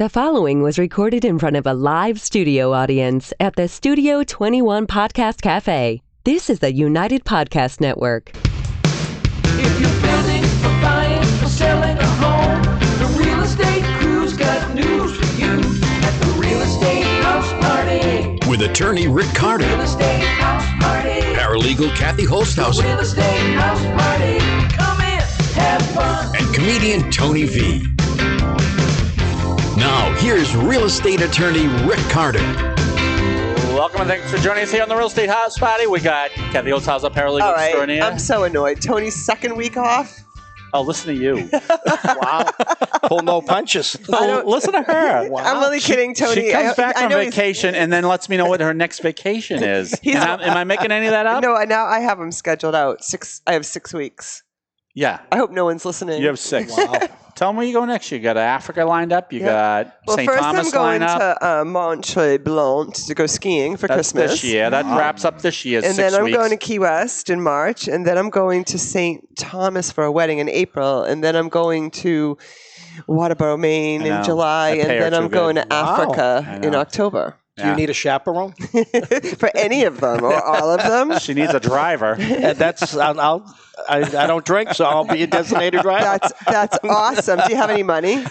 The following was recorded in front of a live studio audience at the Studio 21 Podcast Cafe. This is the United Podcast Network. If you're building or buying or selling a home, the Real Estate Crew's got news for you at the Real Estate House Party. With attorney Rick Carter, Real Estate House Party. paralegal Kathy Holtshouser, Real Estate House Party. Come in, have fun. and comedian Tony V. Now, here's real estate attorney Rick Carter. Welcome and thanks for joining us here on the Real Estate House Party. We got Kathy Holtshouser, paralegal All right, extraordinaire. I'm so annoyed. Tony's second week off. Oh, listen to you. Wow. Pull no punches. Listen to her. I'm only kidding, Tony. She comes back I on know vacation and then lets me know what her next vacation is. Am I making any of that up? No, now I have him scheduled out. I have 6 weeks. Yeah. I hope no one's listening. You have 6. Wow. Tell me where you go next. You got Africa lined up. You got St. First Thomas I'm going lined up. to Mont Blanc to go skiing for That's Christmas. this year. That wraps up this year. And 6 then I'm weeks. going to Key West in March, and then I'm going to St. Thomas for a wedding in April, and then I'm going to Waterboro, Maine in July, That and pay her then I'm too going good. to Africa in October. Do you need a chaperone? For any of them or all of them. She needs a driver. I don't drink, so I'll be a designated driver. That's awesome. Do you have any money?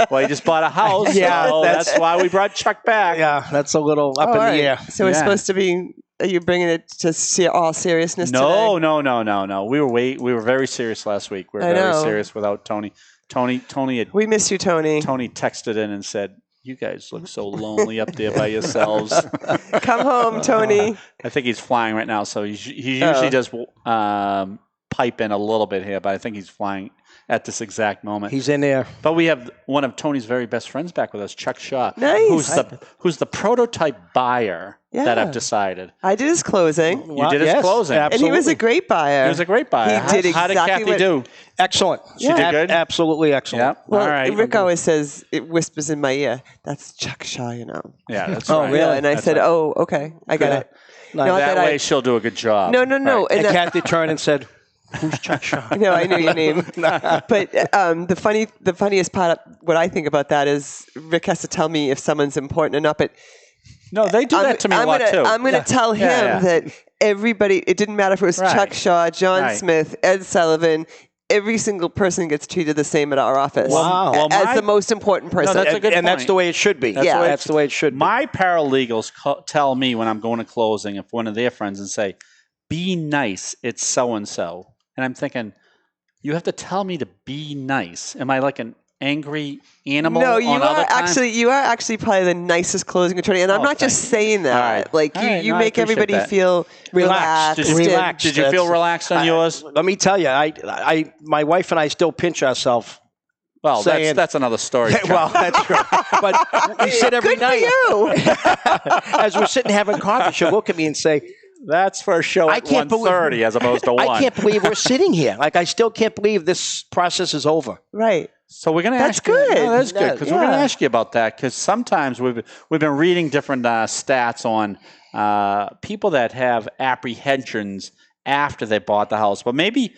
Well, you just bought a house. Yeah, so that's why we brought Chuck back. Yeah, that's a little up in the air. So it's supposed to be. Are you bringing it to all seriousness today? No. We were very serious last week. We were very serious without Tony. We miss you, Tony. Tony texted in and said, "You guys look so lonely up there by yourselves." Come home, Tony. I think he's flying right now, so he usually does pipe in a little bit here, but I think he's flying at this exact moment. He's in there. But we have one of Tony's very best friends back with us, Chuck Shaw, Nice. who's the prototype buyer that I've Yeah. decided. I did his closing, You did his closing. and he was a great buyer. He was a great buyer. He did How did exactly Kathy do? Excellent. She did good? Absolutely excellent. Yeah. Well, All right. Rick always says, it whispers in my ear, "That's Chuck Shaw, you know." Yeah, that's Oh, right. really? Yeah, and I That's said, right. "Oh, okay, I got it." Nice. Not That that way I- she'll do a good job. No. Right. And And Kathy turned and said, "Who's Chuck Shaw?" No, I knew your name. But the funniest part of what I think about that is Rick has to tell me if someone's important or not. But No, they do that to me a lot too. I'm going to tell him that everybody, it didn't matter if it was Right. Chuck Shaw, John Right. Smith, Ed Sullivan, every single person gets treated the same at our office. Wow. Well, as the most important person. that's a good and that's point. the way it should be. Yeah. That's the way it should be. My paralegals tell me when I'm going to closing, if one of their friends, and say, "Be nice, it's so and so," and I'm thinking, you have to tell me to be nice. Am I like an angry animal? No, you on other times? you are actually probably the nicest closing attorney, and I'm not just saying that. All right. Like All right. you No, I make appreciate everybody that. feel relaxed. Did you, Relaxed. Did you feel relaxed on yours? Let me tell you, my wife and I still pinch ourselves. Well, saying- that's another story. Chuck. Well, that's true. But we sit every Good for night you. as we're sitting having coffee. She'll look at me and say, That's for a show I at can't believe- 1:30 as opposed to 1. "I can't believe we're sitting here. Like, I still can't believe this process is over." Right. So we're going to That's ask you. good. No, that's good because we're going to Yeah. ask you about that because sometimes we've been reading different stats on people that have apprehensions after they bought the house. But maybe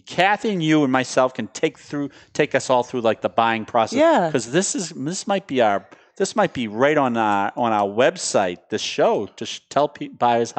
Kathy and you and myself can take us all through like the buying process. Yeah. Because this might be right on our website. This show to tell buyers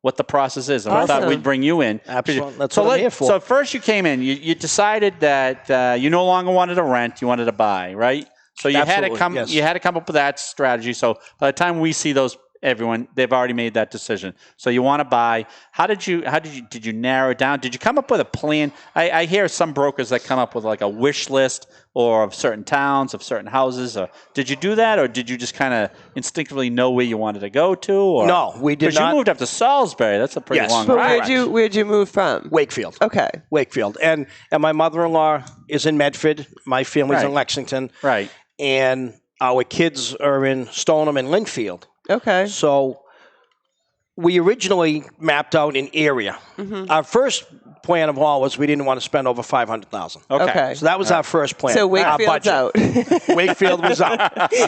what the process is. And I thought Awesome. we'd bring you in. Absolutely. That's what I'm here for. So first you came in, you decided that you no longer wanted to rent, you wanted to buy, right? So you had to come up with that strategy. So by the time we see they've already made that decision. So you want to buy. Did you narrow it down? Did you come up with a plan? I hear some brokers that come up with like a wish list or of certain towns, of certain houses. Or did you do that, or did you just kind of instinctively know where you wanted to go to? Or? No, we did not. Because you moved up to Salisbury. That's a pretty long But ride. where'd you move from? Wakefield. Okay. Wakefield. And my mother-in-law is in Medford. My family's Right. in Lexington. Right. And our kids are in Stoneham and Linfield. Okay. So we originally mapped out an area. Mm-hmm. Our first plan of all was we didn't want to spend over $500,000. Okay. So that was our first plan. So our Wakefield's budget. out. Wakefield was out.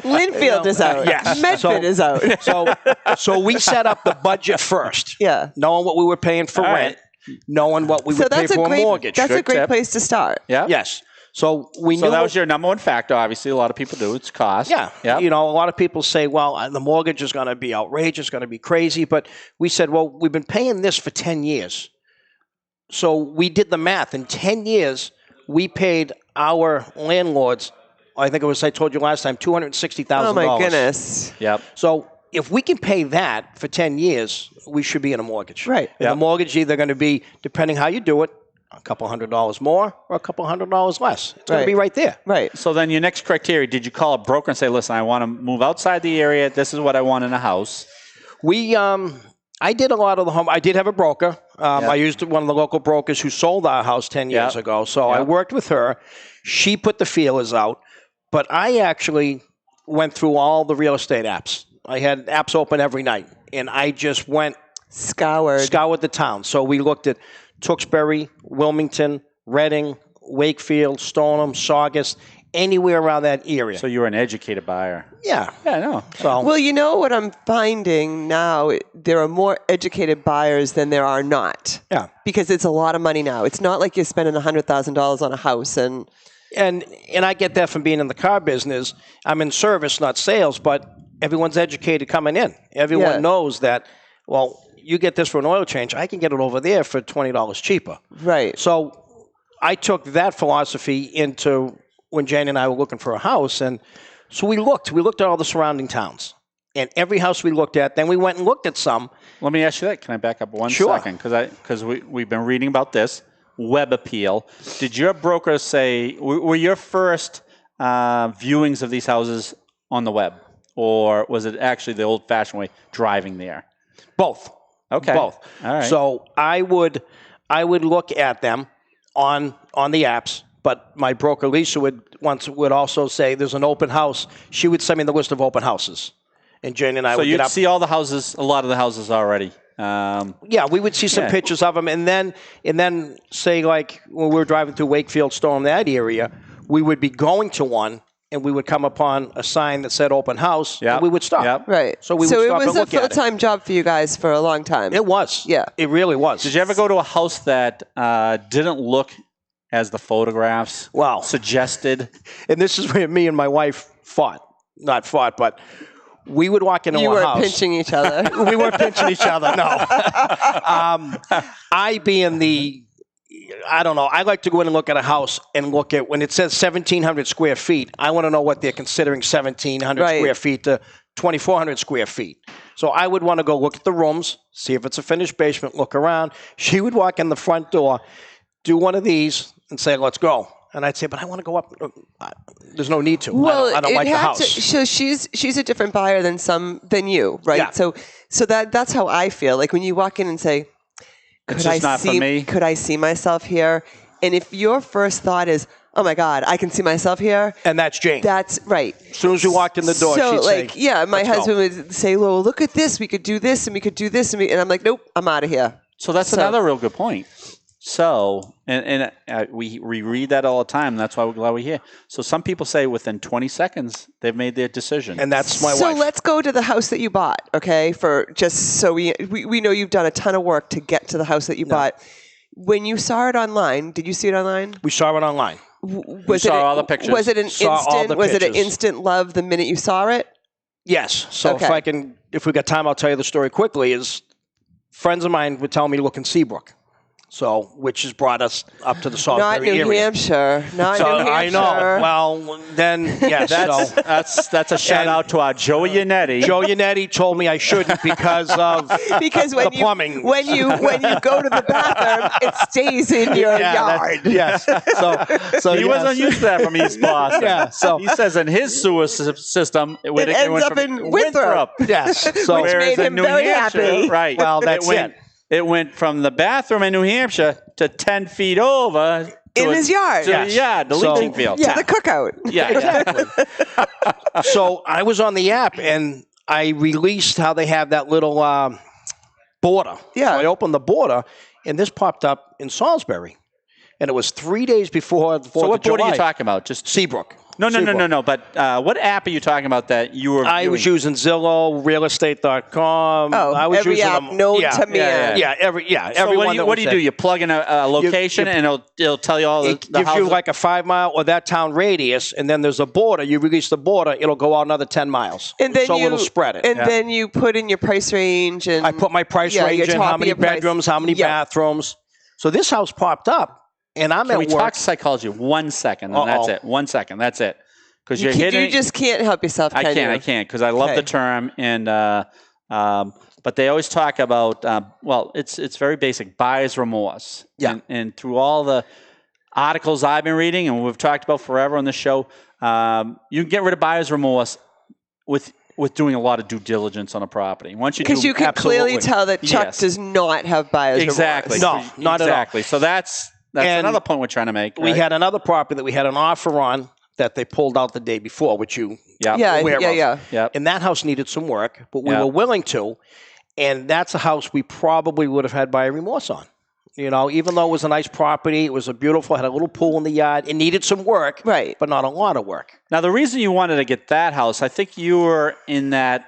Linfield is out. Yes. Medford is out. So we set up the budget first. Yeah. Knowing what we were paying for All rent, knowing what we would pay for a mortgage. That's a Good great tip. place to start. Yeah. Yes. So we knew. So that was your number one factor. Obviously, a lot of people do. It's cost. Yeah. Yep. You know, a lot of people say, well, the mortgage is going to be outrageous, going to be crazy. But we said, well, we've been paying this for 10 years. So we did the math. In 10 years, we paid our landlords, I think it was, I told you last time, $260,000. Oh, my goodness. Yep. So if we can pay that for 10 years, we should be in a mortgage. Right. And the mortgage either going to be, depending how you do it, a couple $100 more or a couple $100 less. It's going to be right there. Right. So then your next criteria, did you call a broker and say, listen, I want to move outside the area. This is what I want in a house? I did a lot of the home. I did have a broker. I used one of the local brokers who sold our house 10 years ago. So I worked with her. She put the feelers out. But I actually went through all the real estate apps. I had apps open every night. And I just went. Scoured the town. So we looked at Tewksbury, Wilmington, Reading, Wakefield, Stoneham, Saugus, anywhere around that area. So you're an educated buyer. Yeah. Yeah, I know. So, well, you know what I'm finding now? There are more educated buyers than there are not. Yeah. Because it's a lot of money now. It's not like you're spending $100,000 on a house and I get that from being in the car business. I'm in service, not sales, but everyone's educated coming in. Everyone knows that, well, you get this for an oil change, I can get it over there for $20 cheaper. Right. So I took that philosophy into when Jane and I were looking for a house. And so we looked at all the surrounding towns. And every house we looked at, then we went and looked at some. Let me ask you that. Can I back up one second? Because we've been reading about this. Web appeal. Did your broker say, were your first viewings of these houses on the web? Or was it actually the old-fashioned way, driving there? Both. Okay. Both. All right. So I would look at them on the apps, but my broker Lisa would also say there's an open house. She would send me the list of open houses, and Jane and I would get up. So you'd see all the houses, a lot of the houses already. Yeah, we would see some pictures of them, and then say like when we were driving through Wakefield, Stoneham, that area, we would be going to one. And we would come upon a sign that said open house, and we would stop. Yep. right. So we would stop it was and look a full-time job for you guys for a long time. It was. Yeah. It really was. Did you ever go to a house that didn't look as the photographs suggested? And this is where me and my wife not fought, but we would walk into a house. You weren't pinching each other. We weren't pinching each other, no. I being the... I don't know. I like to go in and look at a house and look at when it says 1,700 square feet. I want to know what they're considering 1,700 square feet to 2,400 square feet. So I would want to go look at the rooms, see if it's a finished basement, look around. She would walk in the front door, do one of these, and say, "Let's go." And I'd say, "But I want to go up." There's no need to. Well, I don't like the house. So she's a different buyer than you, right? Yeah. So that's how I feel. Like when you walk in and say, It's just not for me. Could I see myself here? And if your first thought is, oh my God, I can see myself here. And that's Jane. That's right. As soon as we walked in the door, she'd say, my husband would say, well, look at this. We could do this and we could do this. And I'm like, nope, I'm out of here. So that's another real good point. So, and we read that all the time. And that's why we're glad we're here. So some people say within 20 seconds, they've made their decision. And that's my wife. So let's go to the house that you bought, okay? For just so we know you've done a ton of work to get to the house that you bought. When you saw it online, did you see it online? We saw it online. Saw all the pictures. Was it an instant love the minute you saw it? Yes. So if we got time, I'll tell you the story quickly. Is friends of mine would tell me to look in Seabrook. So, which has brought us up to the Salisbury area. Not New Hampshire. Not New Hampshire. I know. Well, then, yes. That's a shout out to our Joe Yannetty. Joe Yannetty told me I shouldn't because of the plumbing. When you go to the bathroom, it stays in your yard. Yes. So he wasn't used to that from East Boston. Yeah. So he says in his sewer system, it ends up in Winthrop. Yes. So which made him very happy. Right. Well, that's it. It went from the bathroom in New Hampshire to 10 feet over. In his yard. The leaching field. To the cookout. Yeah, exactly. So I was on the app, and I released how they have that little border. Yeah. So I opened the border, and this popped up in Salisbury. and it was 3 days before the 4th of July. So what board are you talking about? Just Seabrook. No. But what app are you talking about that you were? I was using Zillow, realestate.com. Oh, I was every using app them. known to man. Everyone. So what do you do? You plug in a location, and it'll tell you all It the gives houses? you like a 5 mile or that town radius, and then there's a border. You release the border, it'll go out another 10 miles. And then it'll spread it. And then you put in your price range. And I put my price range in, how many bedrooms, how many bathrooms. So this house popped up, and I'm Can at we work. talk psychology 1 second, and that's it. 1 second, that's it. Because you just can't help yourself. I can't because I love the term, and but they always talk about it's very basic, buyer's remorse. Yeah. And through all the articles I've been reading, and we've talked about forever on the show, you can get rid of buyer's remorse with doing a lot of due diligence on a property. Once you because you can clearly tell that Chuck does not have buyer's remorse. No, not at all. Exactly. So that's another point we're trying to make. We had another property that we had an offer on that they pulled out the day before, which you yeah. And that house needed some work, but we were willing to. And that's a house we probably would have had buyer remorse on. Even though it was a nice property, it was had a little pool in the yard. It needed some work, right? But not a lot of work. Now, the reason you wanted to get that house, I think you were in that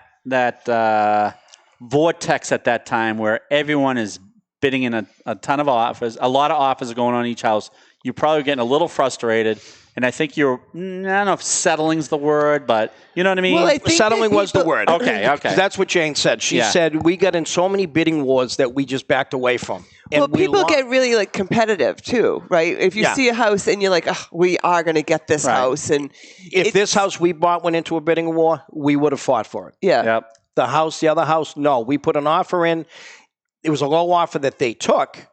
vortex at that time where everyone is bidding in a ton of offers. A lot of offers are going on each house. You're probably getting a little frustrated. And I think I don't know if settling's the word, but you know what I mean? Well, I think settling was the word. Okay. That's what Jane said. She said, we got in so many bidding wars that we just backed away from. And people get really competitive too, right? If you see a house and you're like, we are going to get this house. And if this house we bought went into a bidding war, we would have fought for it. Yeah. Yep. The other house, no. We put an offer in. It was a low offer that they took.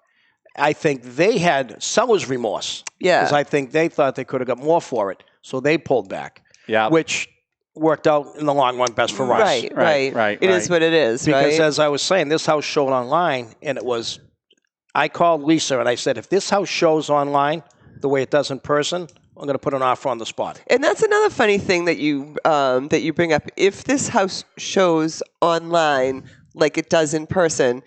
I think they had seller's remorse. Yeah. Because I think they thought they could have got more for it. So they pulled back. Yeah. Which worked out in the long run best for us. Right. It is what it is, because as I was saying, this house showed online, and I called Lisa and I said, if this house shows online the way it does in person, I'm going to put an offer on the spot. And that's another funny thing that you bring up. If this house shows online like it does in person,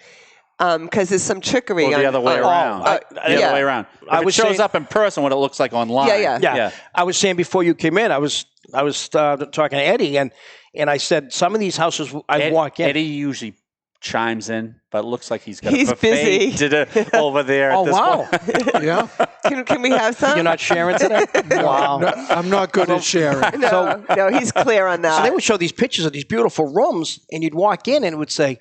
because there's some trickery. Or the other way around. The other way around. If it shows up in person, what it looks like online. Yeah. I was saying before you came in, I was talking to Eddie, and I said some of these houses I walk in. Eddie usually chimes in, but it looks like he's got a buffet over there. Oh, wow. Yeah. Can we have some? You're not sharing today? Wow. No, I'm not good at sharing. No, he's clear on that. So they would show these pictures of these beautiful rooms, and you'd walk in and it would say,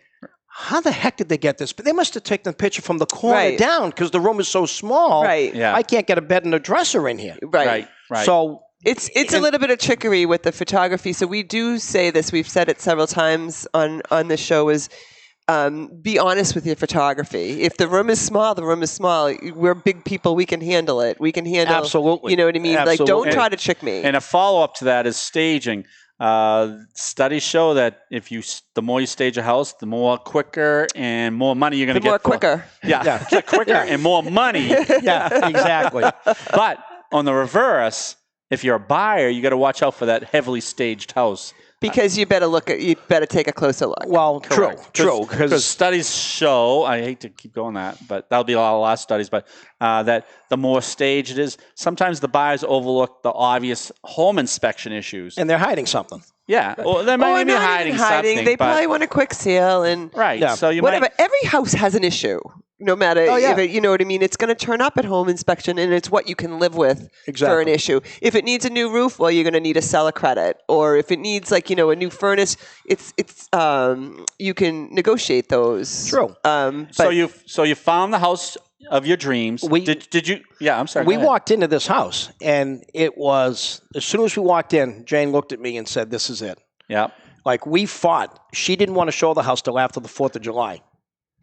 how the heck did they get this? But they must have taken the picture from the corner down because the room is so small. Right. Yeah. I can't get a bed and a dresser in here. Right. So it's a little bit of trickery with the photography. So we do say this. We've said it several times on the show is be honest with your photography. If the room is small, the room is small. We're big people. We can handle it. We can handle. Absolutely. You know what I mean? Absolutely. Like, don't try to trick me. And a follow-up to that is staging. Studies show that the more you stage a house, the more quicker and more money you're going to get. The more quicker. Quicker and more money. Yeah, exactly. But on the reverse, if you're a buyer, you got to watch out for that heavily staged house. Because you better take a closer look. Well, true. Because studies show, I hate to keep going that, but that'll be a lot of studies, but that the more staged it is, sometimes the buyers overlook the obvious home inspection issues. And they're hiding something. Yeah. Well, they might be hiding something. They probably want a quick sale and so you whatever. Every house has an issue. No matter if it, you know what I mean, it's going to turn up at home inspection, and it's what you can live with for an issue. If it needs a new roof, well, you're going to need a seller credit, or if it needs a new furnace, it's you can negotiate those. True. So you found the house of your dreams. Did you? Yeah, I'm sorry. We walked into this house, and it was as soon as we walked in, Jane looked at me and said, "This is it." Yeah. Like we fought. She didn't want to show the house till after the 4th of July.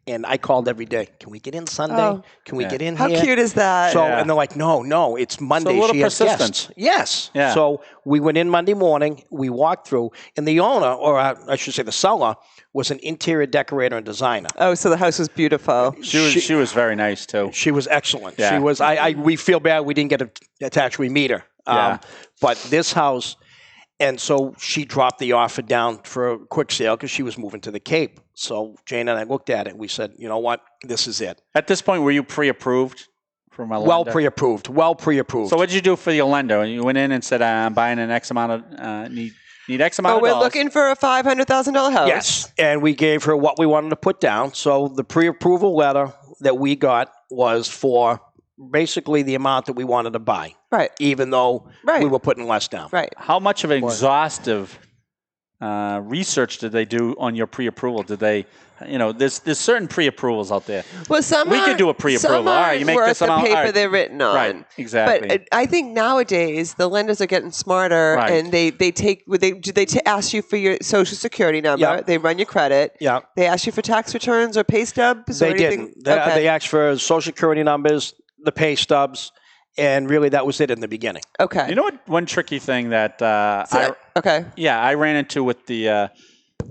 And I called every day. Can we get in Sunday? Oh. Can we get in How here? How cute is that? So and they're like, no, it's Monday. So a little she has persistence. guests. Yes. Yeah. So we went in Monday morning. We walked through, and the owner, or I should say the seller, was an interior decorator and designer. Oh, so the house was beautiful. She was very nice too. She was excellent. Yeah. She was. We feel bad we didn't get to actually meet her. But this house. And so she dropped the offer down for a quick sale because she was moving to the Cape. So Jane and I looked at it. We said, you know what? This is it. At this point, were you pre-approved from a well lender? pre-approved. So what did you do for your lender? You went in and said, I'm buying an X amount of, need X amount of dollars. We're looking for a $500,000 house. Yes, and we gave her what we wanted to put down. So the pre-approval letter that we got was for basically the amount that we wanted to buy. Right. Even though we were putting less down. Right. How much of an exhaustive research did they do on your pre-approval? Did they, there's certain pre-approvals out there. Well, some we could do a pre-approval. All right, you make this amount. The paper they're written on. Right, exactly. But I think nowadays the lenders are getting smarter, and they ask you for your social security number. Yeah. They run your credit. Yeah. They ask you for tax returns or pay stubs. They didn't. They asked for social security numbers, the pay stubs, and really that was it in the beginning. Okay. You know what? One tricky thing that I ran into with the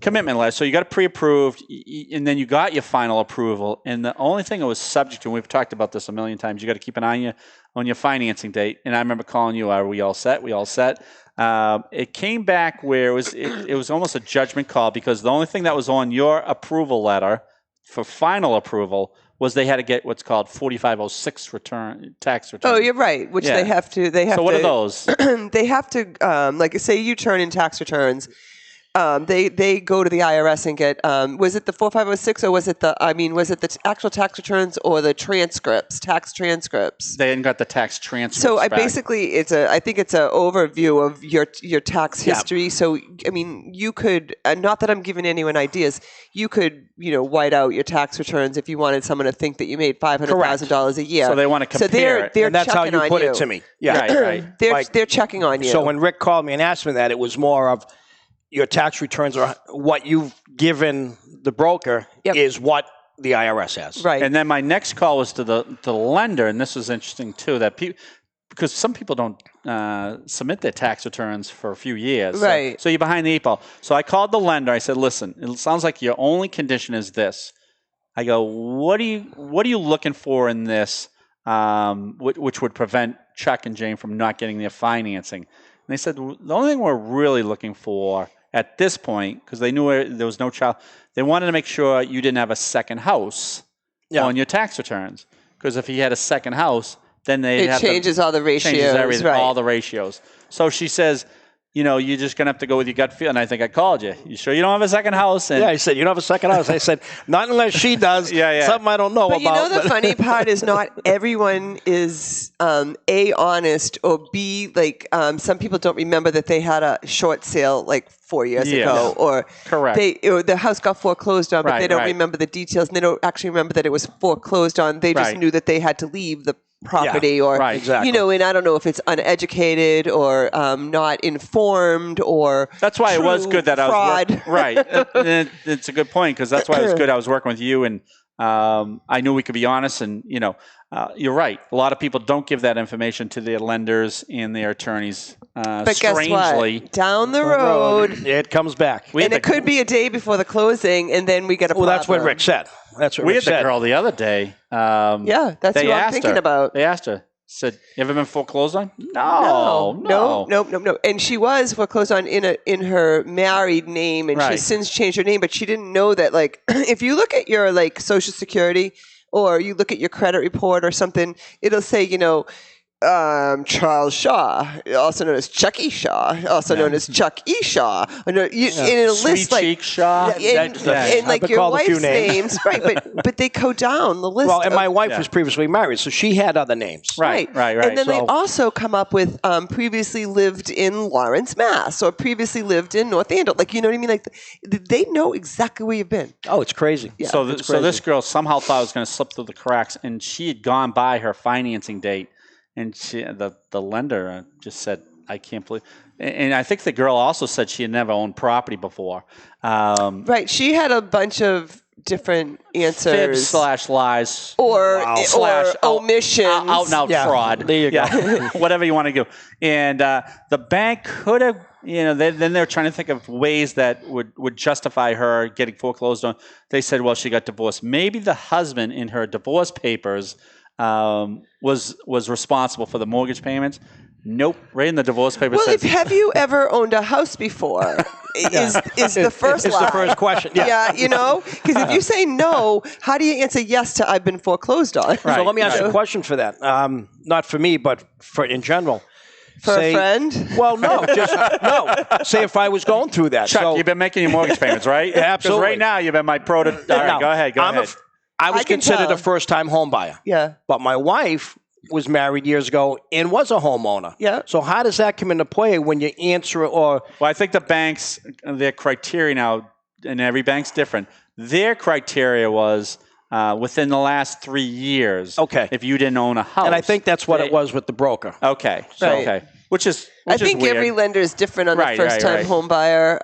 commitment letter. So you got it pre-approved, and then you got your final approval. And the only thing it was subject to, and we've talked about this a million times, you got to keep an eye on your financing date. And I remember calling you, are we all set? We all set? It came back where it was almost a judgment call, because the only thing that was on your approval letter for final approval was they had to get what's called 4506 tax return. Oh, you're right. Which they have to. So what are those? They have to, like, say you turn in tax returns. They go to the IRS and get, was it the 4506 or was it the actual tax returns or the tax transcripts? They hadn't got the tax transcripts. So back. I think it's an overview of your tax history. So, I mean, you could, not that I'm giving anyone ideas, you could, white out your tax returns if you wanted someone to think that you made $500,000 a year. So they want to compare it. They're and that's how you put it to me. Yeah. Right. They're checking on you. So when Rick called me and asked me that, it was more of, your tax returns are what you've given the broker is what the IRS has. Right. And then my next call was to the lender, and this was interesting too, that because some people don't submit their tax returns for a few years. Right. So you're behind the eight ball. So I called the lender. I said, listen, it sounds like your only condition is this. I go, what are you looking for in this, which would prevent Chuck and Jane from not getting their financing? And they said, the only thing we're really looking for at this point, because they knew there was no child, they wanted to make sure you didn't have a second house on your tax returns. Because if he had a second house, then it changes all the ratios. Changes everything, right. all the ratios. So she says, you're just going to have to go with your gut feel. And I think I called you. You sure you don't have a second house? And I said, you don't have a second house. I said, not unless she does. Something I don't know about. But the funny part is not everyone is A, honest, or B, like some people don't remember that they had a short sale like 4 years ago. Or correct. The house got foreclosed on, but they don't remember the details, and they don't actually remember that it was foreclosed on. They just knew that they had to leave the property or exactly. And I don't know if it's uneducated or not informed or that's why it was good that fraud. I was it's a good point, because that's why it was good I was working with you, and I knew we could be honest, and you're right, a lot of people don't give that information to their lenders and their attorneys. But strangely, guess what? Down the road it comes back, and it could be a day before the closing, and then we get a problem. That's what Rick said. We had the girl the other day. That's who I'm thinking about. They asked her, said, "You ever been foreclosed on?" No. And she was foreclosed on in her married name, and she's since changed her name. But she didn't know that, like, if you look at your Social Security or you look at your credit report or something, it'll say, Charles Shaw, also known as Chuck E. Shaw, also known as Chuck E. Shaw. And it'll list Cheek Shaw, and like your wife's names, right? But they go down the list. Well, and my wife was previously married, so she had other names. Right. And then they also come up with previously lived in Lawrence, Mass, or previously lived in North Andover. Like, you know what I mean? Like, they know exactly where you've been. Oh, it's crazy. Yeah. So this girl somehow thought it was going to slip through the cracks, and she had gone by her financing date. And the lender just said, I can't believe. And I think the girl also said she had never owned property before. Right. She had a bunch of different answers. Fibs / lies. Or omissions. Out and out fraud. There you go. Whatever you want to do. And the bank could have, then they're trying to think of ways that would justify her getting foreclosed on. They said, well, she got divorced. Maybe the husband in her divorce papers was responsible for the mortgage payments. Nope, right in the divorce papers. Well, have you ever owned a house before? is the first lie. Is the first question. Yeah. Because if you say no, how do you answer yes to I've been foreclosed on? Right. So let me ask you a question for that. Not for me, but for in general. For a friend? Well, no. Say if I was going through that. Chuck, you've been making your mortgage payments, right? Yeah, absolutely. Because right now you've been my pro to... All right, go ahead. I was considered a first-time home buyer. Yeah. But my wife was married years ago and was a homeowner. Yeah. So how does that come into play when you answer or... Well, I think the banks, their criteria now, and every bank's different, their criteria was within the last 3 years. Okay. If you didn't own a house. And I think that's what it was with the broker. Okay. Right. Okay. Which is I think weird. every lender is different on the first-time home buyer.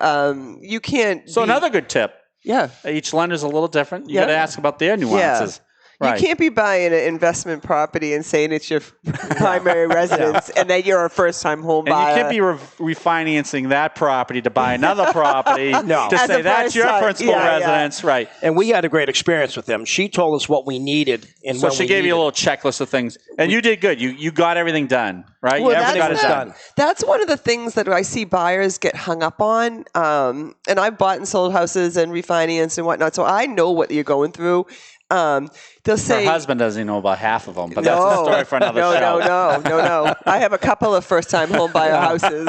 You can't... So another good tip. Yeah. Each lender's a little different. You got to ask about their nuances. Yeah. Right. You can't be buying an investment property and saying it's your primary residence and then you're a first-time home buyer. And you can't be refinancing that property to buy another property to say that's your principal residence. Yeah. Right. And we had a great experience with them. She told us what we needed. And so she gave you a little checklist of things. And you did good. You got everything done, right? Well, everything got it done. That's one of the things that I see buyers get hung up on. And I've bought and sold houses and refinanced and whatnot, so I know what you're going through. They'll say her husband doesn't know about half of them, but that's a story for another show. No. I have a couple of first-time home buyer houses.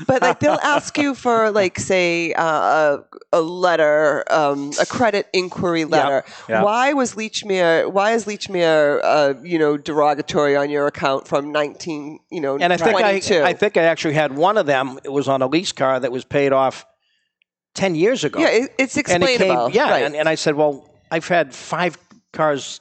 But like they'll ask you for like say a letter, a credit inquiry letter. Yep. Why is Lechmere derogatory on your account from 19 And I think I actually had one of them. It was on a lease car that was paid off 10 years ago. Yeah, it's explainable. And I said, well, I've had 5 cars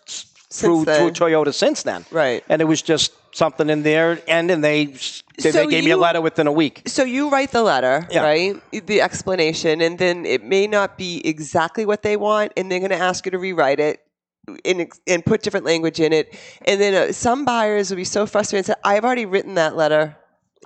through Toyota since then. Right. And it was just something in there, and they gave me a letter within a week. So you write the letter, right? The explanation, and then it may not be exactly what they want, and they're going to ask you to rewrite it and put different language in it. And then some buyers will be so frustrated and say, I've already written that letter.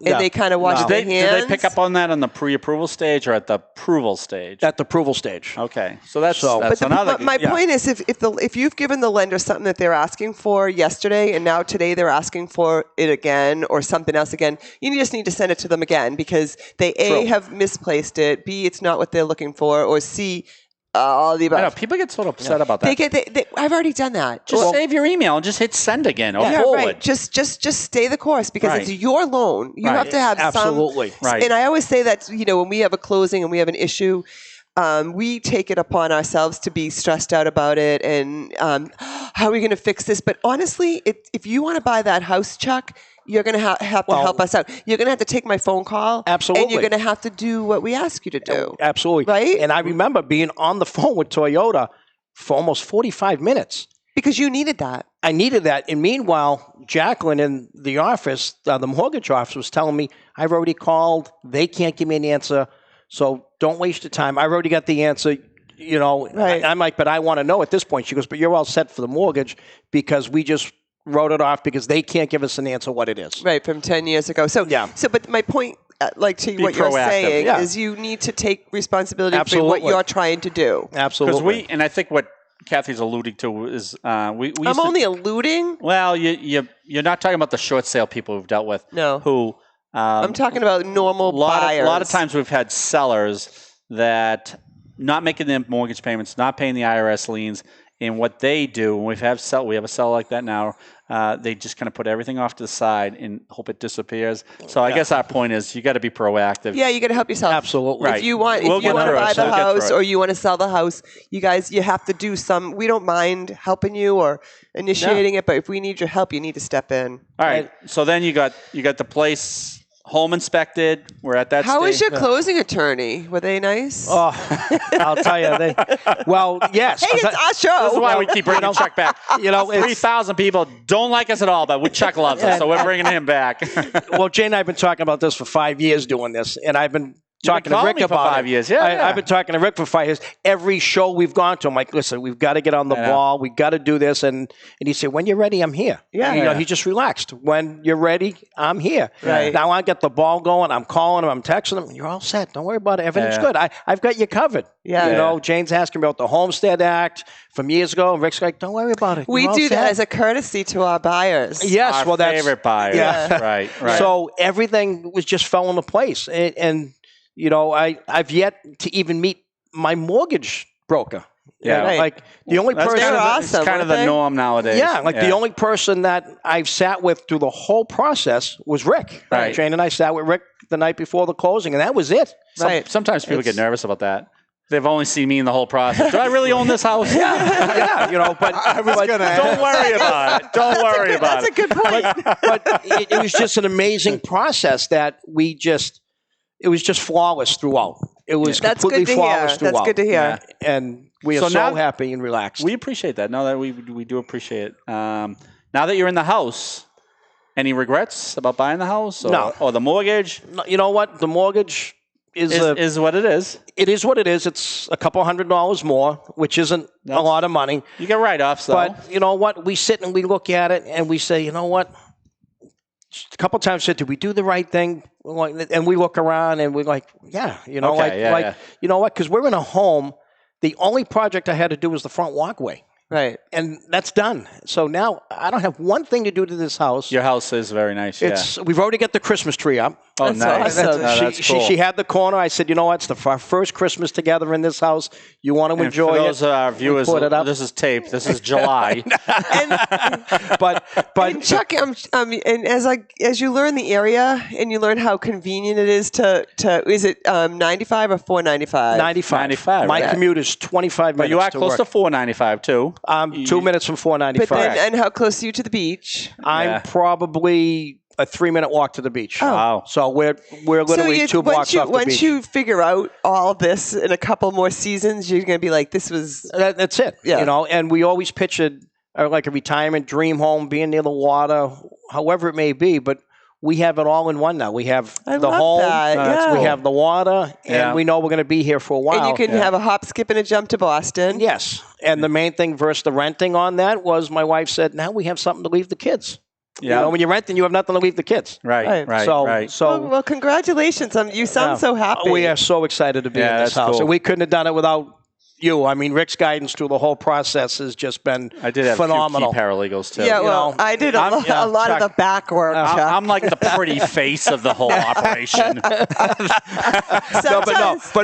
And they kind of wash their hands. Did they pick up on that on the pre-approval stage or at the approval stage? At the approval stage. Okay, so that's another. But my point is, if you've given the lender something that they're asking for yesterday, and now today they're asking for it again or something else again, you just need to send it to them again because they have misplaced it, B, it's not what they're looking for, or C, all the above. I know people get sort of upset about that. I've already done that. Just save your email and just hit send again or forward. Right. Just stay the course because it's your loan. You have to have absolutely right. And I always say that when we have a closing and we have an issue, we take it upon ourselves to be stressed out about it and how are we going to fix this? But honestly, if you want to buy that house, Chuck, you're going to have to help us out. You're going to have to take my phone call. Absolutely. And you're going to have to do what we ask you to do. Absolutely. Right? And I remember being on the phone with Toyota for almost 45 minutes. Because you needed that. I needed that. And meanwhile, Jacqueline in the office, the mortgage office, was telling me, I've already called. They can't give me an answer. So don't waste your time. I've already got the answer. Right. I'm like, but I want to know at this point. She goes, but you're all set for the mortgage because we just wrote it off because they can't give us an answer what it is. Right, from 10 years ago. But my point, to what you're saying, is you need to take responsibility for what you're trying to do. Absolutely. And I think what Kathy's alluding to is we I'm only alluding? Well, you're not talking about the short sale people we've dealt with. No. Who... I'm talking about normal buyers. A lot of times we've had sellers that not making their mortgage payments, not paying the IRS liens, and what they do, and we have a seller like that now, they just kind of put everything off to the side and hope it disappears. So I guess our point is you got to be proactive. Yeah, you got to help yourself. Absolutely. If you want to buy the house or you want to sell the house, you have to do some. We don't mind helping you or initiating it, but if we need your help, you need to step in. All right. So then you got the place home inspected. We're at that stage. How was your closing attorney? Were they nice? Oh, I'll tell you. Yes. Hey, it's our show. This is why we keep bringing Chuck back. 3,000 people don't like us at all, but Chuck loves us, so we're bringing him back. Well, Jane and I have been talking about this for 5 years doing this, and I've been talking to Rick about for 5 years. I've been talking to Rick for 5 years. Every show we've gone to, I'm like, listen, we've got to get on the ball. We've got to do this. And he said, when you're ready, I'm here. Yeah. He just relaxed. When you're ready, I'm here. Right. Now I get the ball going. I'm calling him. I'm texting him. You're all set. Don't worry about it. Everything's good. I've got you covered. Yeah. Jane's asking about the Homestead Act from years ago. And Rick's like, don't worry about it. We do that as a courtesy to our buyers. Yes. Our favorite buyers. Yeah. Right. So everything just fell into place. And I've yet to even meet my mortgage broker. Yeah, right. Like the only person. They're awesome. It's kind of the norm nowadays. Yeah, the only person that I've sat with through the whole process was Rick. Right. Jane and I sat with Rick the night before the closing, and that was it. Sometimes people get nervous about that. They've only seen me in the whole process. Do I really own this house? Yeah, but I was going to don't worry about it. Don't worry about it. That's a good point. but it was just an amazing process that it was just flawless throughout. It was completely flawless throughout. That's good to hear. Yeah. And we are so happy and relaxed. We appreciate that. Now that we do appreciate it. Now that you're in the house, any regrets about buying the house? No. Or the mortgage? No, you know what? The mortgage is what it is. It is what it is. It's a couple $100 more, which isn't a lot of money. You get write-offs, though. But you know what? We sit and we look at it and we say, you know what? A couple of times said, did we do the right thing? And we look around and we're like, yeah, you know what? Because we're in a home. The only project I had to do was the front walkway. Right. And that's done. So now I don't have one thing to do to this house. Your house is very nice, We've already got the Christmas tree up. Oh, nice. Awesome. That's cool. She had the corner. I said, you know what? It's our first Christmas together in this house. You want to enjoy it. For those of our viewers, this is taped. This is July. And Chuck, and as you learn the area and you learn how convenient it is to is it 95 or 495? 95. My commute is 25 minutes. But you are close to 495 too. 2 minutes from 495. But and how close are you to the beach? I'm probably a 3-minute walk to the beach. Oh. Wow. So we're literally 2 blocks off the beach. Once you figure out all this in a couple more seasons, you're going to be like, this was... That's it. Yeah. And we always pictured like a retirement dream home, being near the water, however it may be, but we have it all in one now. We have the home, we have the water, and we know we're going to be here for a while. And you can have a hop, skip, and a jump to Boston. Yes. And the main thing versus the renting on that was my wife said, now we have something to leave the kids. Yeah. When you're renting, you have nothing to leave the kids. Right. Well, congratulations. You sound so happy. We are so excited to be in this house. Cool. And we couldn't have done it without you. I mean, Rick's guidance through the whole process has just been phenomenal. I did have a few key paralegals, too. Yeah, I did a lot of the back work, Chuck. I'm like the pretty face of the whole operation.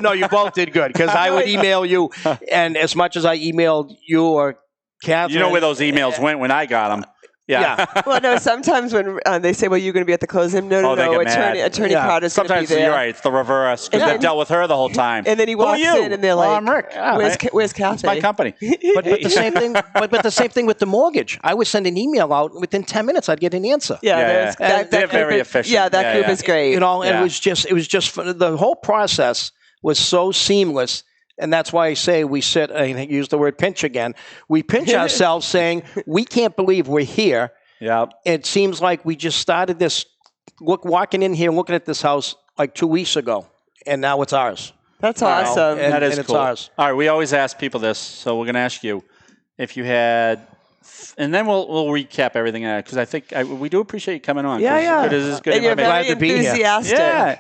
No, you both did good, because I would email you, and as much as I emailed you or Catherine... You know where those emails went when I got them. Yeah. Well, no, sometimes when they say, well, you're going to be at the closing, no, Attorney Crowder's going to be there. Sometimes you're right. It's the reverse, because they've dealt with her the whole time. And then he walks in and they're like, I'm Rick. Where's Kathy? It's my company. But the same thing. But the same thing with the mortgage. I would send an email out, within 10 minutes I'd get an answer. Yeah. They're very efficient. Yeah, that group is great. And it was just the whole process was so seamless. And that's why I say we sit, I use the word pinch again. We pinch ourselves saying, we can't believe we're here. Yeah. It seems like we just started this, walking in here and looking at this house like 2 weeks ago, and now it's ours. That's awesome. That is cool. It's ours. All right, we always ask people this, so we're going to ask you if you had, and then we'll recap everything, because I think we do appreciate you coming on. Yeah. It is good. And you're very enthusiastic. Yeah.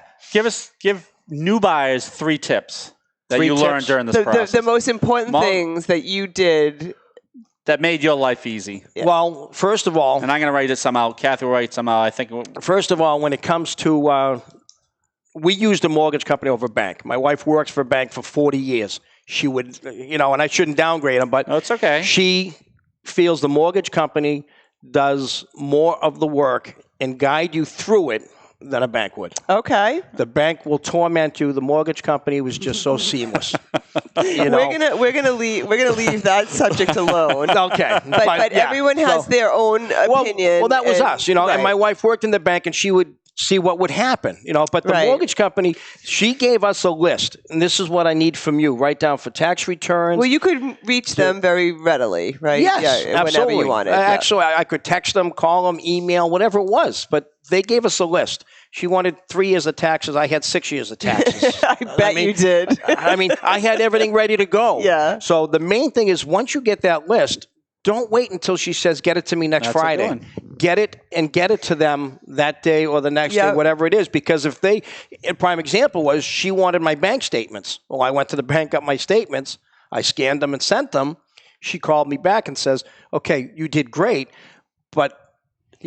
Give new buyers 3 tips that you learned during this process. The most important things that you did that made your life easy. Yeah. Well, first of all... And I'm going to write it somehow. Kathy will write somehow. I think... First of all, when it comes to... we used a mortgage company over a bank. My wife works for a bank for 40 years. She would... and I shouldn't downgrade them, but... No, it's okay. She feels the mortgage company does more of the work and guide you through it than a bank would. Okay. The bank will torment you. The mortgage company was just so seamless. We're gonna leave that subject alone. Okay. But everyone has their own opinion. Well, that was us, right. And my wife worked in the bank, and she would see what would happen, But the mortgage company, she gave us a list, and this is what I need from you. Write down for tax returns. Well, you could reach them very readily, right? Yes, Whenever absolutely. you wanted. Actually, I could text them, call them, email, whatever it was, but they gave us a list. She wanted 3 years of taxes. I had 6 years of taxes. I bet you did. I had everything ready to go. Yeah. So the main thing is, once you get that list, don't wait until she says, get it to me next Friday. Get it to them that day or the next day, whatever it is. Because if a prime example was, she wanted my bank statements. Well, I went to the bank, got my statements. I scanned them and sent them. She called me back and says, okay, you did great, but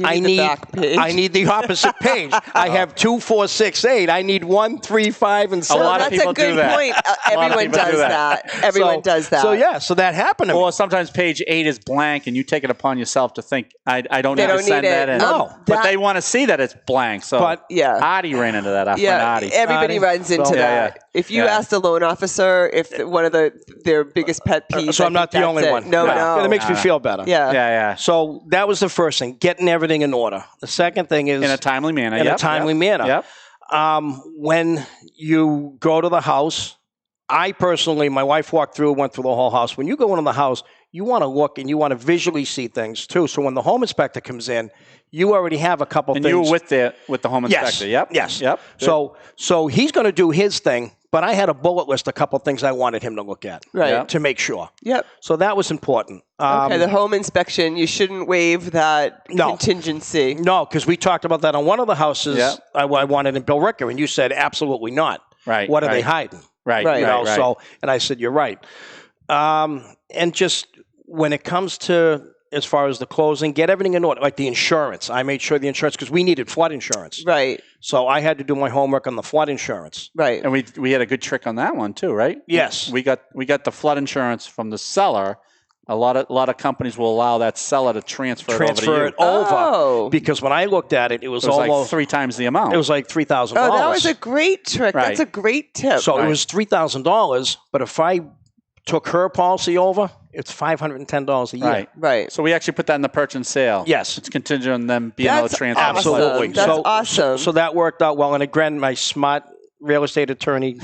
I need the back page. I need the opposite page. I have 2, 4, 6, 8. I need 1, 3, 5, and 7. A lot of people do that. That's a good point. Everyone does that. Everyone does that. So that happened to me. Or sometimes page 8 is blank, and you take it upon yourself to think, I don't need to send that in. No. But they want to see that it's blank. So Artie ran into that. Everybody runs into that. If you asked a loan officer if one of their biggest pet peeves, so I'm not the only one. No. It makes me feel better. Yeah. So that was the first thing, getting everything in order. The second thing is in a timely manner. Yep. When you go to the house, I personally, my wife went through the whole house. When you go into the house, you want to look and you want to visually see things too. So when the home inspector comes in, you already have a couple things. And you were with the home inspector. Yes. Yep. So he's going to do his thing, but I had a bullet list, a couple things I wanted him to look at, to make sure. Yep. So that was important. Okay, the home inspection, you shouldn't waive that contingency. No, because we talked about that on one of the houses I wanted in Bill Ricker, and you said absolutely not. Right. What are they hiding? Right. So, and I said, you're right. And just when it comes to as far as the closing, get everything in order, like the insurance. I made sure the insurance, because we needed flood insurance. Right. So I had to do my homework on the flood insurance. Right. And we had a good trick on that one too, right? Yes. We got the flood insurance from the seller. A lot of companies will allow that seller to transfer it over. Because when I looked at it, it was almost like 3 times the amount. It was like $3,000. Oh, that was a great trick. Right. That's a great tip. So it was $3,000, but if I took her policy over, it's $510 a year. Right. So we actually put that in the purchase and sale. Yes. It's contingent on them being able to transfer. Absolutely. That's awesome. So that worked out well. And again, my smart real estate attorney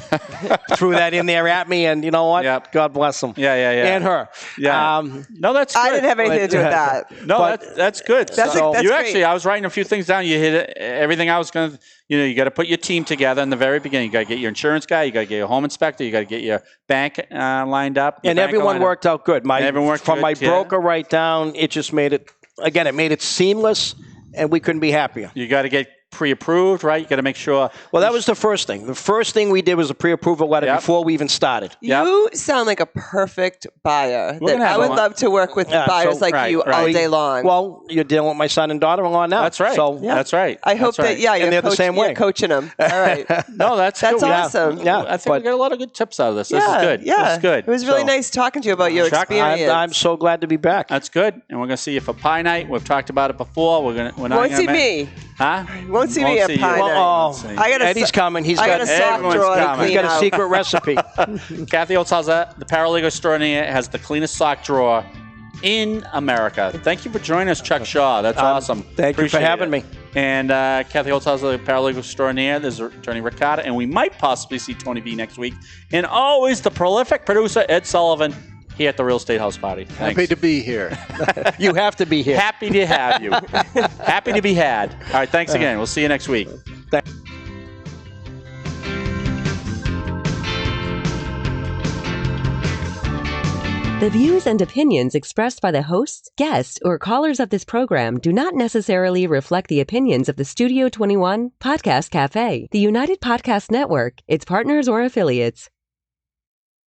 threw that in there at me, and you know what? Yep. God bless him. Yeah. And her. Yeah. No, that's good. I didn't have anything to do with that. No, that's good. That's you great. Actually, I was writing a few things down. You hit everything I was going to, you got to put your team together in the very beginning. You got to get your insurance guy. You got to get your home inspector. You got to get your bank lined up. And everyone worked out good. My broker right down, it just made it, again, it made it seamless, and we couldn't be happier. You got to get pre-approved, right? You got to make sure. Well, that was the first thing. The first thing we did was a pre-approval letter before we even started. You sound like a perfect buyer. I would love to work with buyers like you all day long. Well, you're dealing with my son and daughter-in-law now. That's right. So, that's right. I hope that, and they're the same way. You're coaching them. All right. No, that's awesome. Yeah. I think we got a lot of good tips out of this. This is good. Yeah. This is good. It was really nice talking to you about your experience. I'm so glad to be back. That's good. And we're going to see you for Pie Night. We've talked about it before. We're not Won't see me. Huh? Won't see me at Pie Night. Eddie's coming. He's got a soft drawer to clean. He's got a secret recipe. Kathy Holtshouser, the paralegal extraordinaire, has the cleanest sock drawer in America. Thank you for joining us, Chuck Shaw. That's awesome. Thank you for having me. And Kathy Holtshouser, the paralegal extraordinaire. There's attorney Rick Carter, and we might possibly see Tony V next week. And always the prolific producer Ed Sullivan here at the Real Estate House Party. Thanks. Happy to be here. You have to be here. Happy to have you. Happy to be had. All right, thanks again. We'll see you next week. The views and opinions expressed by the hosts, guests, or callers of this program do not necessarily reflect the opinions of the Studio 21 Podcast Cafe, the United Podcast Network, its partners, or affiliates.